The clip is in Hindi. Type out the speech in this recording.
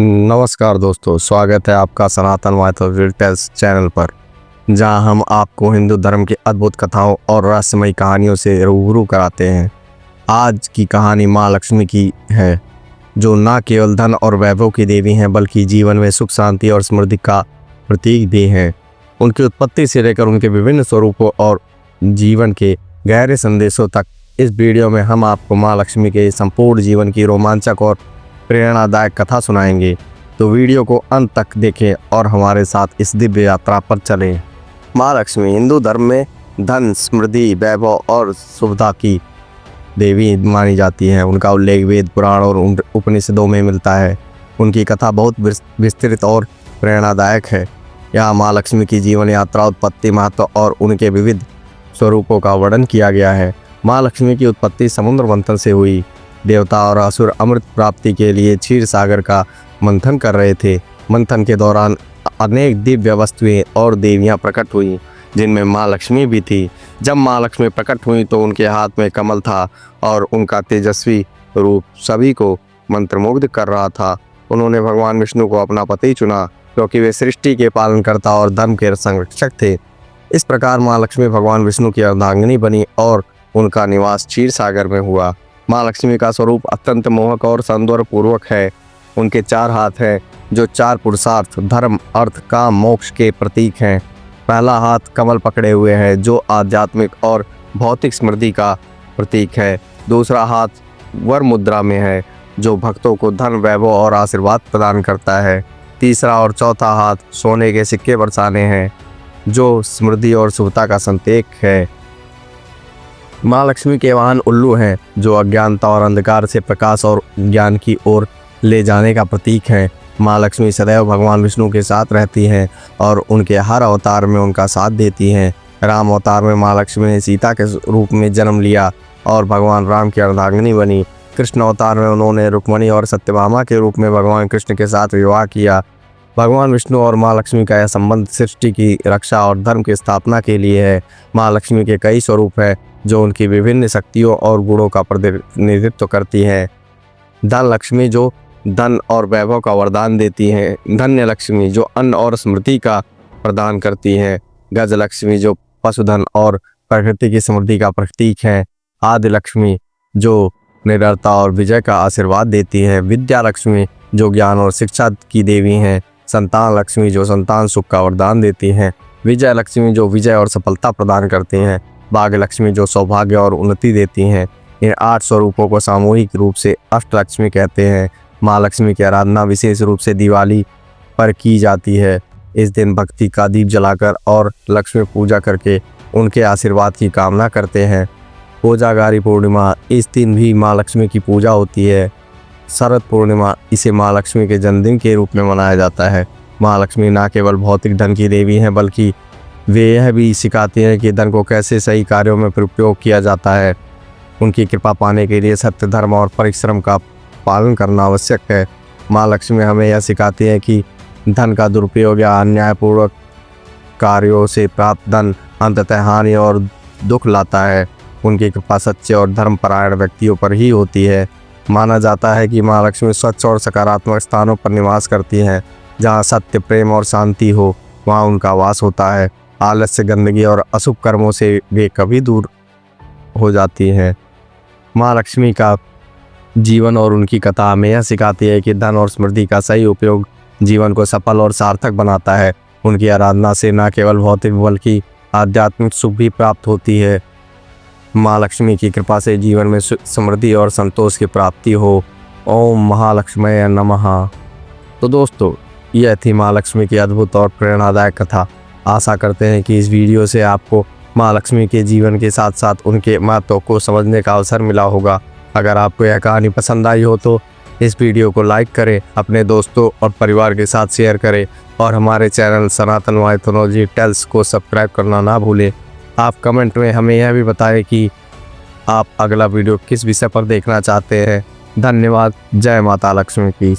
नमस्कार दोस्तों, स्वागत है आपका सनातन माइथोलॉजी टेल्स चैनल पर, जहां हम आपको हिंदू धर्म की अद्भुत कथाओं और रहस्यमयी कहानियों से रूबरू कराते हैं। आज की कहानी माँ लक्ष्मी की है, जो न केवल धन और वैभव की देवी हैं, बल्कि जीवन में सुख, शांति और समृद्धि का प्रतीक भी हैं। उनकी उत्पत्ति से लेकर उनके विभिन्न स्वरूपों और जीवन के गहरे संदेशों तक इस वीडियो में हम आपको माँ लक्ष्मी के संपूर्ण जीवन की रोमांचक और प्रेरणादायक कथा सुनाएंगे। तो वीडियो को अंत तक देखें और हमारे साथ इस दिव्य यात्रा पर चलें। माँ लक्ष्मी हिंदू धर्म में धन, समृद्धि, वैभव और शुभता की देवी मानी जाती है। उनका उल्लेख वेद, पुराण और उपनिषदों में मिलता है। उनकी कथा बहुत विस्तृत और प्रेरणादायक है। यहाँ माँ लक्ष्मी की जीवन यात्रा, उत्पत्ति, महत्व और उनके विविध स्वरूपों का वर्णन किया गया है। माँ लक्ष्मी की उत्पत्ति समुद्र मंथन से हुई। देवता और असुर अमृत प्राप्ति के लिए क्षीर सागर का मंथन कर रहे थे। मंथन के दौरान अनेक दिव्य वस्तुएं और देवियां प्रकट हुई, जिनमें माँ लक्ष्मी भी थी। जब माँ लक्ष्मी प्रकट हुई तो उनके हाथ में कमल था और उनका तेजस्वी रूप सभी को मंत्रमुग्ध कर रहा था। उन्होंने भगवान विष्णु को अपना पति चुना, क्योंकि वे सृष्टि के पालनकर्ता और धर्म के संरक्षक थे। इस प्रकार माँ लक्ष्मी भगवान विष्णु की अर्धांगिनी बनी और उनका निवास क्षीर सागर में हुआ। माँ लक्ष्मी का स्वरूप अत्यंत मोहक और सौंदर्यपूर्वक है। उनके 4 हाथ हैं, जो 4 पुरुषार्थ, धर्म, अर्थ, काम, मोक्ष के प्रतीक हैं। पहला हाथ कमल पकड़े हुए है, जो आध्यात्मिक और भौतिक समृद्धि का प्रतीक है। दूसरा हाथ वर मुद्रा में है, जो भक्तों को धन, वैभव और आशीर्वाद प्रदान करता है। तीसरा और चौथा हाथ सोने के सिक्के बरसाने हैं, जो समृद्धि और शुभता का संकेत है। माँ लक्ष्मी के वाहन उल्लू हैं, जो अज्ञानता और अंधकार से प्रकाश और ज्ञान की ओर ले जाने का प्रतीक है। माँ लक्ष्मी सदैव भगवान विष्णु के साथ रहती हैं और उनके हर अवतार में उनका साथ देती हैं। राम अवतार में माँ लक्ष्मी ने सीता के रूप में जन्म लिया और भगवान राम की अर्धांगिनी बनी। कृष्ण अवतार में उन्होंने रुक्मिणी और सत्यभामा के रूप में भगवान कृष्ण के साथ विवाह किया। भगवान विष्णु और माँ लक्ष्मी का यह संबंध सृष्टि की रक्षा और धर्म की स्थापना के लिए है। माँ लक्ष्मी के कई स्वरूप हैं, जो उनकी विभिन्न शक्तियों और गुणों का प्रतिनिधित्व करती हैं। धन लक्ष्मी, जो धन और वैभव का वरदान देती हैं। धन्य लक्ष्मी, जो अन्न और समृद्धि का प्रदान करती हैं। गज लक्ष्मी, जो पशुधन और प्रकृति की समृद्धि का प्रतीक है। आदि लक्ष्मी, जो निडरता और विजय का आशीर्वाद देती है। विद्या लक्ष्मी, जो ज्ञान और शिक्षा की देवी हैं। संतान लक्ष्मी, जो संतान सुख का वरदान देती हैं। विजय लक्ष्मी, जो विजय और सफलता प्रदान करती हैं। भाग्य लक्ष्मी, जो सौभाग्य और उन्नति देती हैं। इन 8 स्वरूपों को सामूहिक रूप से अष्टलक्ष्मी कहते हैं। माँ लक्ष्मी की आराधना विशेष रूप से दिवाली पर की जाती है। इस दिन भक्ति का दीप जलाकर और लक्ष्मी पूजा करके उनके आशीर्वाद की कामना करते हैं। कोजागारी पूर्णिमा, इस दिन भी माँ लक्ष्मी की पूजा होती है। शरद पूर्णिमा, इसे माँ लक्ष्मी के जन्मदिन के रूप में मनाया जाता है। माँ लक्ष्मी न केवल भौतिक धन की देवी हैं, बल्कि वे यह भी सिखाती हैं कि धन को कैसे सही कार्यों में प्रयोग किया जाता है। उनकी कृपा पाने के लिए सत्य, धर्म और परिश्रम का पालन करना आवश्यक है। माँ लक्ष्मी हमें यह सिखाती है कि धन का दुरुपयोग या अन्यायपूर्वक कार्यों से प्राप्त धन अंततः हानि और दुख लाता है। उनकी कृपा सच्चे और धर्मपरायण व्यक्तियों पर ही होती है। माना जाता है कि माँ लक्ष्मी स्वच्छ और सकारात्मक स्थानों पर निवास करती हैं। जहाँ सत्य, प्रेम और शांति हो, वहाँ उनका वास होता है। आलस्य, गंदगी और अशुभ कर्मों से वे कभी दूर हो जाती हैं। माँ लक्ष्मी का जीवन और उनकी कथा हमें यह सिखाती है कि धन और समृद्धि का सही उपयोग जीवन को सफल और सार्थक बनाता है। उनकी आराधना से न केवल भौतिक बल्कि आध्यात्मिक सुख भी प्राप्त होती है। माँ लक्ष्मी की कृपा से जीवन में समृद्धि और संतोष की प्राप्ति हो। ओम महालक्ष्मी नमः। तो दोस्तों, यह थी माँ लक्ष्मी की अद्भुत और प्रेरणादायक कथा। आशा करते हैं कि इस वीडियो से आपको माँ लक्ष्मी के जीवन के साथ साथ उनके महत्व को समझने का अवसर मिला होगा। अगर आपको यह कहानी पसंद आई हो तो इस वीडियो को लाइक करें, अपने दोस्तों और परिवार के साथ शेयर करें और हमारे चैनल सनातन माइथोलॉजी टेल्स को सब्सक्राइब करना ना भूलें। आप कमेंट में हमें यह भी बताएं कि आप अगला वीडियो किस विषय पर देखना चाहते हैं। धन्यवाद। जय माता लक्ष्मी की।